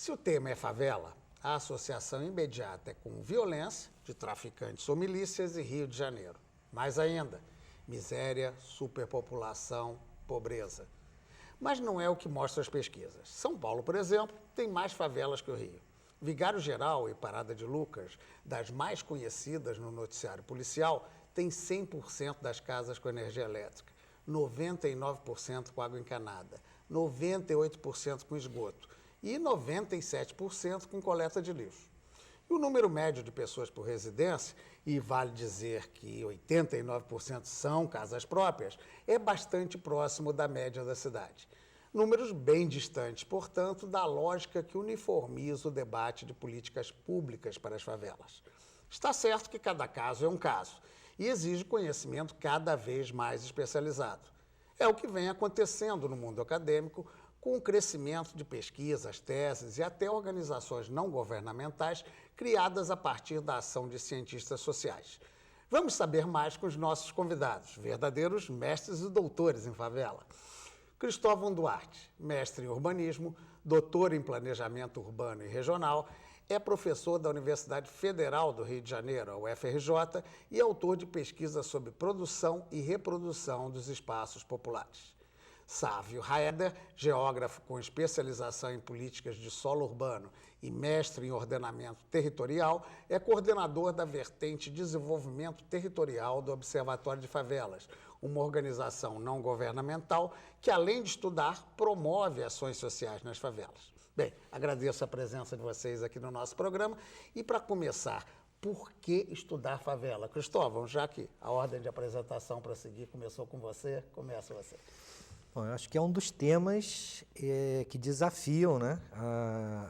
Se o tema é favela, a associação imediata é com violência, de traficantes ou milícias e Rio de Janeiro. Mais ainda, miséria, superpopulação, pobreza. Mas não é o que mostram as pesquisas. São Paulo, por exemplo, tem mais favelas que o Rio. Vigário Geral e Parada de Lucas, das mais conhecidas no noticiário policial, tem 100% das casas com energia elétrica, 99% com água encanada, 98% com esgoto e 97% com coleta de lixo. E o número médio de pessoas por residência, e vale dizer que 89% são casas próprias, é bastante próximo da média da cidade. Números bem distantes, portanto, da lógica que uniformiza o debate de políticas públicas para as favelas. Está certo que cada caso é um caso e exige conhecimento cada vez mais especializado. É o que vem acontecendo no mundo acadêmico, com o crescimento de pesquisas, teses e até organizações não governamentais criadas a partir da ação de cientistas sociais. Vamos saber mais com os nossos convidados, verdadeiros mestres e doutores em favela. Cristóvão Duarte, mestre em urbanismo, doutor em planejamento urbano e regional, é professor da Universidade Federal do Rio de Janeiro, a UFRJ, e autor de pesquisas sobre produção e reprodução dos espaços populares. Sávio Raeder, geógrafo com especialização em políticas de solo urbano e mestre em ordenamento territorial, é coordenador da vertente Desenvolvimento Territorial do Observatório de Favelas, uma organização não governamental que, além de estudar, promove ações sociais nas favelas. Bem, agradeço a presença de vocês aqui no nosso programa e, para começar, por que estudar favela? Cristóvão, já que a ordem de apresentação para seguir começou com você, começa você. Bom, eu acho que é um dos temas que desafiam, né,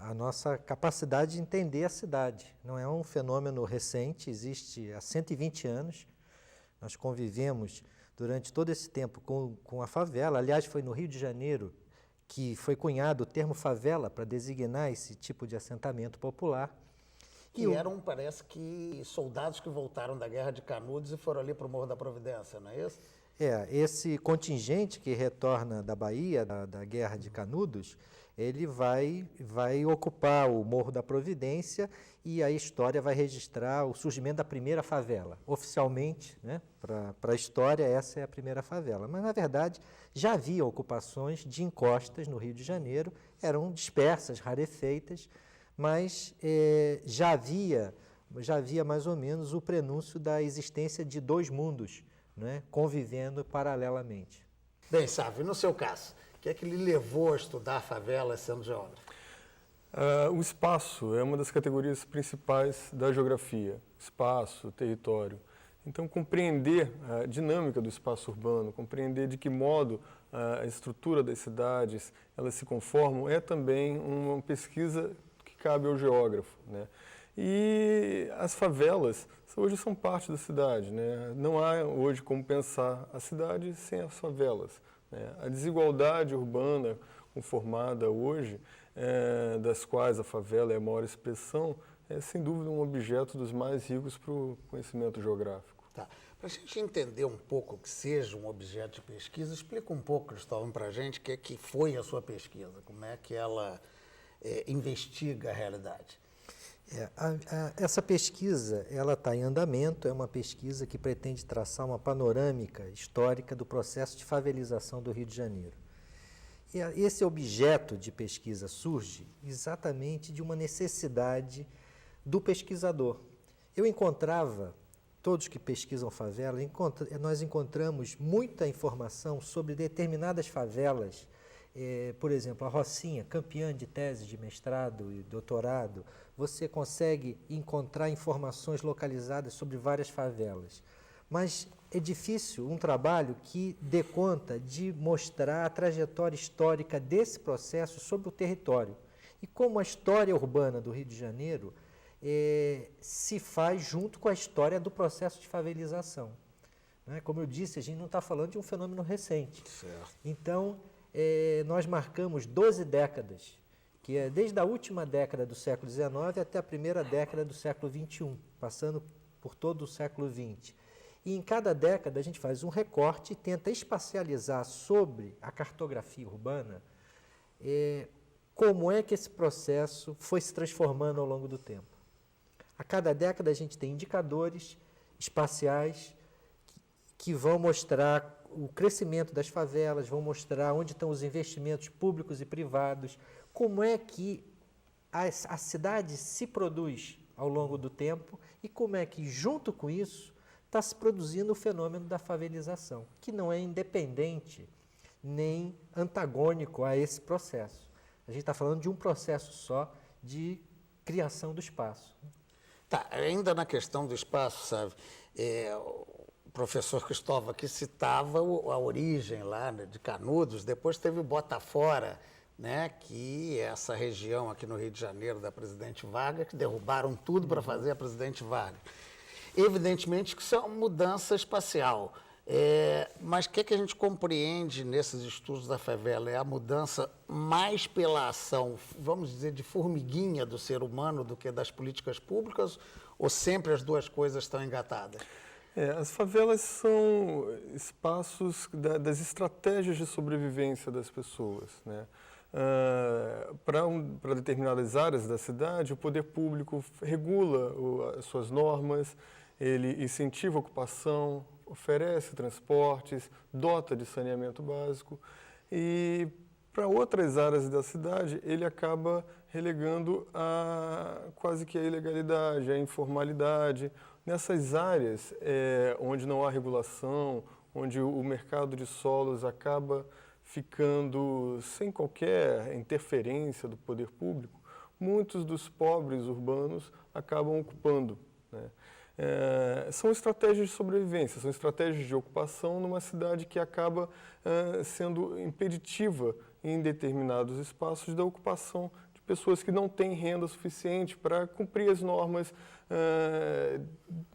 a nossa capacidade de entender a cidade. Não é um fenômeno recente, existe há 120 anos. Nós convivemos durante todo esse tempo com a favela. Aliás, foi no Rio de Janeiro que foi cunhado o termo favela para designar esse tipo de assentamento popular. Que eram, parece que, soldados que voltaram da Guerra de Canudos e foram ali para o Morro da Providência, não é isso? Esse contingente que retorna da Bahia, da Guerra de Canudos, ele vai ocupar o Morro da Providência e a história vai registrar o surgimento da primeira favela. Oficialmente, né, para a história, essa é a primeira favela. Mas, na verdade, já havia ocupações de encostas no Rio de Janeiro, eram dispersas, rarefeitas, mas já havia mais ou menos o prenúncio da existência de dois mundos, né, convivendo paralelamente. Bem, Sávio, no seu caso, o que é que lhe levou a estudar a favela sendo geógrafo? O espaço é uma das categorias principais da geografia, espaço, território. Então, compreender a dinâmica do espaço urbano, compreender de que modo a estrutura das cidades elas se conformam, é também uma pesquisa que cabe ao geógrafo, né? E as favelas hoje são parte da cidade, né? Não há hoje como pensar a cidade sem as favelas, né? A desigualdade urbana conformada hoje, das quais a favela é a maior expressão, é sem dúvida um objeto dos mais ricos para o conhecimento geográfico. Tá. Para a gente entender um pouco o que seja um objeto de pesquisa, explica um pouco, Cristóvão, para a gente o que foi a sua pesquisa, como é que ela investiga a realidade. Essa pesquisa ela está em andamento, é uma pesquisa que pretende traçar uma panorâmica histórica do processo de favelização do Rio de Janeiro. E esse objeto de pesquisa surge exatamente de uma necessidade do pesquisador. Eu encontrava, todos que pesquisam favela, nós encontramos muita informação sobre determinadas favelas. Por exemplo, a Rocinha, campeã de tese de mestrado e doutorado, você consegue encontrar informações localizadas sobre várias favelas. Mas é difícil um trabalho que dê conta de mostrar a trajetória histórica desse processo sobre o território. E como a história urbana do Rio de Janeiro se faz junto com a história do processo de favelização. Né? Como eu disse, a gente não está falando de um fenômeno recente. Certo. Então, nós marcamos 12 décadas, que é desde a última década do século XIX até a primeira década do século XXI, passando por todo o século XX. E em cada década a gente faz um recorte e tenta espacializar sobre a cartografia urbana como é que esse processo foi se transformando ao longo do tempo. A cada década a gente tem indicadores espaciais que vão mostrar o crescimento das favelas, vão mostrar onde estão os investimentos públicos e privados, como é que a cidade se produz ao longo do tempo e como é que, junto com isso, está se produzindo o fenômeno da favelização, que não é independente nem antagônico a esse processo. A gente está falando de um processo só de criação do espaço. Tá, ainda na questão do espaço, sabe, o professor Cristóvão aqui citava a origem lá, né, de Canudos, depois teve o Botafora, né, que é essa região aqui no Rio de Janeiro da Presidente Vargas, que derrubaram tudo para fazer a Presidente Vargas. Evidentemente que isso é uma mudança espacial, mas o que a gente compreende nesses estudos da favela? É a mudança mais pela ação, vamos dizer, de formiguinha do ser humano do que das políticas públicas, ou sempre as duas coisas estão engatadas? As favelas são espaços das estratégias de sobrevivência das pessoas, né? Para determinadas áreas da cidade, o poder público regula as suas normas, ele incentiva a ocupação, oferece transportes, dota de saneamento básico, e para outras áreas da cidade ele acaba relegando quase que a ilegalidade, a informalidade. Nessas áreas onde não há regulação, onde o mercado de solos acaba ficando sem qualquer interferência do poder público, muitos dos pobres urbanos acabam ocupando, né? São estratégias de sobrevivência, são estratégias de ocupação numa cidade que acaba sendo impeditiva em determinados espaços da ocupação de pessoas que não têm renda suficiente para cumprir as normas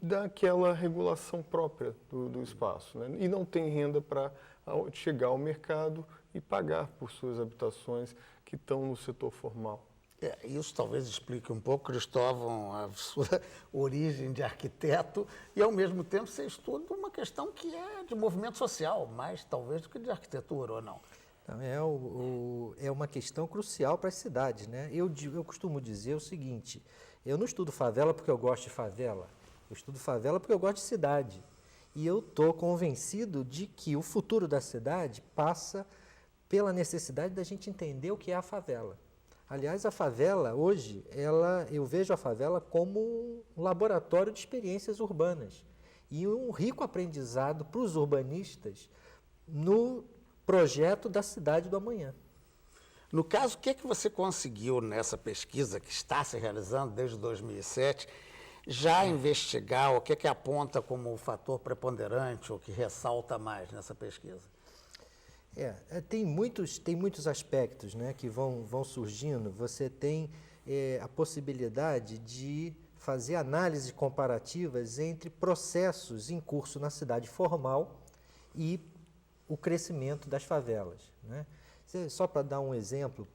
daquela regulação própria do espaço, né? E não tem renda para chegar ao mercado e pagar por suas habitações que estão no setor formal. Isso talvez explique um pouco, Cristóvão, a sua origem de arquiteto e, ao mesmo tempo, você estuda uma questão que é de movimento social, mais talvez do que de arquitetura, ou não? É uma questão crucial para as cidades, né? Eu costumo dizer o seguinte, eu não estudo favela porque eu gosto de favela, eu estudo favela porque eu gosto de cidade. E eu estou convencido de que o futuro da cidade passa pela necessidade da gente entender o que é a favela. Aliás, a favela, hoje, eu vejo a favela como um laboratório de experiências urbanas e um rico aprendizado para os urbanistas no projeto da cidade do amanhã. No caso, o que você conseguiu nessa pesquisa que está se realizando desde 2007, já investigar o que aponta como o fator preponderante ou que ressalta mais nessa pesquisa? Tem muitos aspectos, né, que vão surgindo. Você tem a possibilidade de fazer análises comparativas entre processos em curso na cidade formal e o crescimento das favelas, né? Só para dar um exemplo,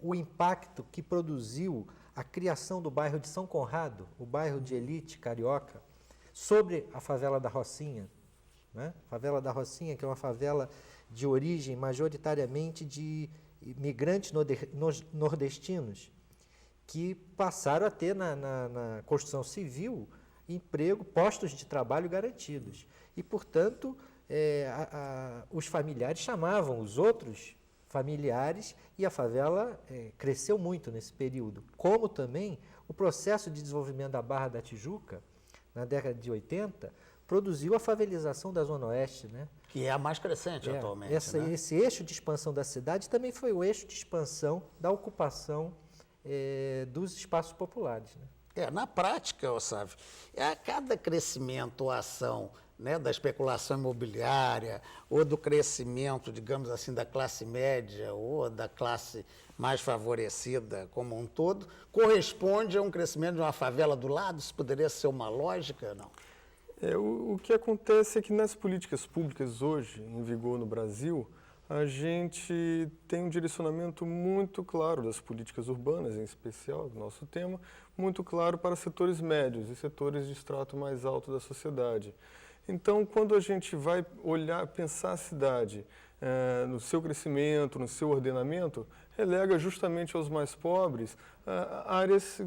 o impacto que produziu a criação do bairro de São Conrado, o bairro de elite carioca, sobre a favela da Rocinha, né? Favela da Rocinha, que é uma favela de origem majoritariamente de imigrantes nordestinos, que passaram a ter na construção civil emprego, postos de trabalho garantidos. E, portanto, os familiares chamavam os outros familiares e a favela cresceu muito nesse período. Como também o processo de desenvolvimento da Barra da Tijuca, na década de 80, produziu a favelização da Zona Oeste, né? Que é a mais crescente atualmente. Né? Esse eixo de expansão da cidade também foi o eixo de expansão da ocupação dos espaços populares, né? Na prática, Otávio, a cada crescimento ou ação, né, da especulação imobiliária ou do crescimento, digamos assim, da classe média ou da classe mais favorecida como um todo, corresponde a um crescimento de uma favela do lado? Isso poderia ser uma lógica, não? O que acontece é que nas políticas públicas hoje, em vigor no Brasil, a gente tem um direcionamento muito claro das políticas urbanas, em especial, do nosso tema, muito claro para setores médios e setores de extrato mais alto da sociedade. Então, quando a gente vai pensar a cidade no seu crescimento, no seu ordenamento, relega justamente aos mais pobres áreas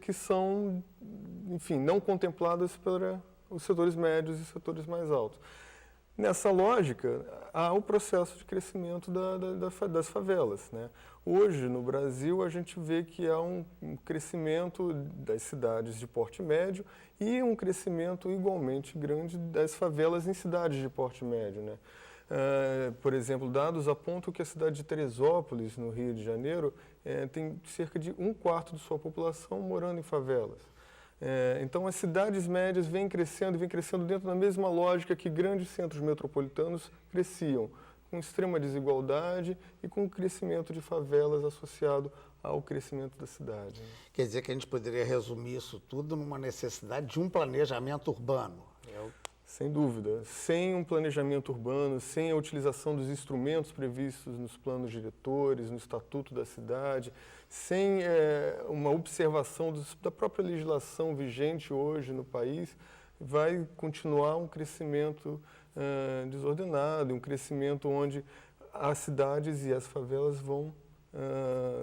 que são, enfim, não contempladas para os setores médios e setores mais altos. Nessa lógica, há o processo de crescimento das favelas, né? Hoje, no Brasil, a gente vê que há um crescimento das cidades de porte médio e um crescimento igualmente grande das favelas em cidades de porte médio, né? Por exemplo, dados apontam que a cidade de Teresópolis, no Rio de Janeiro, tem cerca de 1/4 de sua população morando em favelas. Então, as cidades médias vêm crescendo dentro da mesma lógica que grandes centros metropolitanos cresciam, com extrema desigualdade e com o crescimento de favelas associado ao crescimento da cidade, né? Quer dizer que a gente poderia resumir isso tudo numa necessidade de um planejamento urbano. Sem dúvida. Sem um planejamento urbano, sem a utilização dos instrumentos previstos nos planos diretores, no Estatuto da Cidade, sem uma observação da própria legislação vigente hoje no país, vai continuar um crescimento desordenado, um crescimento onde as cidades e as favelas vão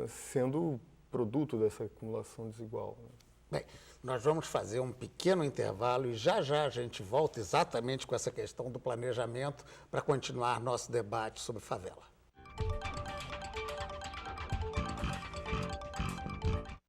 sendo produto dessa acumulação desigual, né? Bem, nós vamos fazer um pequeno intervalo e já a gente volta exatamente com essa questão do planejamento para continuar nosso debate sobre favela.